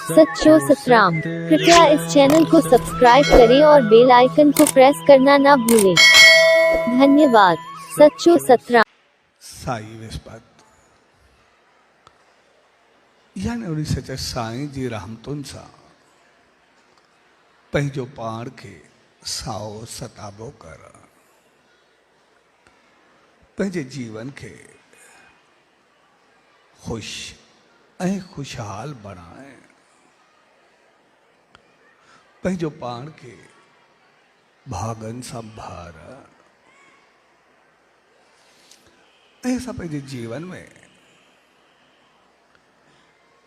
सच्चो सतराम। कृपया इस चैनल को सब्सक्राइब करें और बेल आइकन को प्रेस करना ना भूलें। धन्यवाद। सच्चो सतराम। साई विस्पत यानी उन्हीं सच साईं जी रहमतुन सा पंहिंजो पाण खे साओ सताबो कर, पंहिंजे जीवन खे खुश ऐं खुशहाल बणाए, पंहिंजो पाण खे भागन सां भर ऐं असां पंहिंजे जीवन में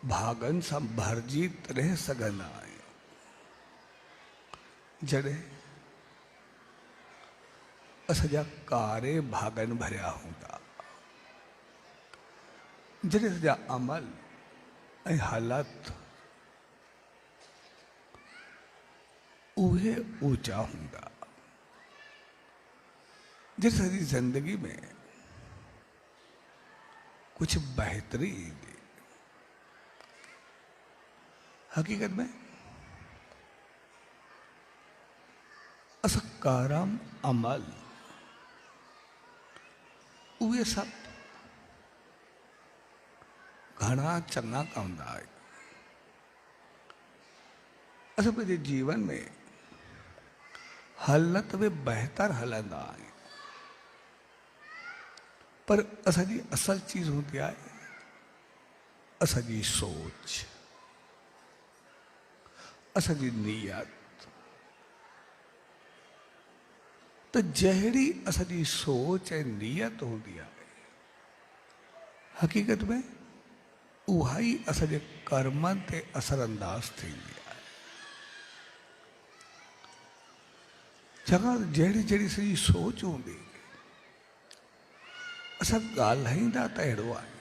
भागन सां भरजी रह सघंदा आहियूं जॾहिं असांजा कारे भागन भरिया हूंदा, जॾहिं सॼा अमल ऐं हालात उहे ऊंचा हूंदा, जॾहिं सॼी ज़िंदगी में कुछ बेहतरी ईंदी। हकीकत में असां कारम अमल उहे सब घणा चङा कंदा आहियूं। असां पंहिंजे जीवन में हालत में बहितर हलंदा आहियूं, पर असांजी असल चीज हूंदी आहे असांजी सोच, असांजी नीयत। तो जहिड़ी असांजी सोच ऐं नीयत हूंदी आहे, हकीकत में उहा ई असांजे कर्मनि ते असरअंदाज थींदी आहे। छाकाणि जहिड़ी जहिड़ी असांजी सोच हूंदी, असां ॻाल्हाईंदा त अहिड़ो आहे,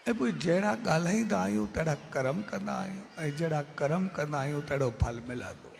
ऐं पोइ जहिड़ा ॻाल्हाईंदा आहियूं तहिड़ा कर्म कंदा आहियूं, ऐं जहिड़ा कर्म कंदा आहियूं तहिड़ो फल मिलंदो।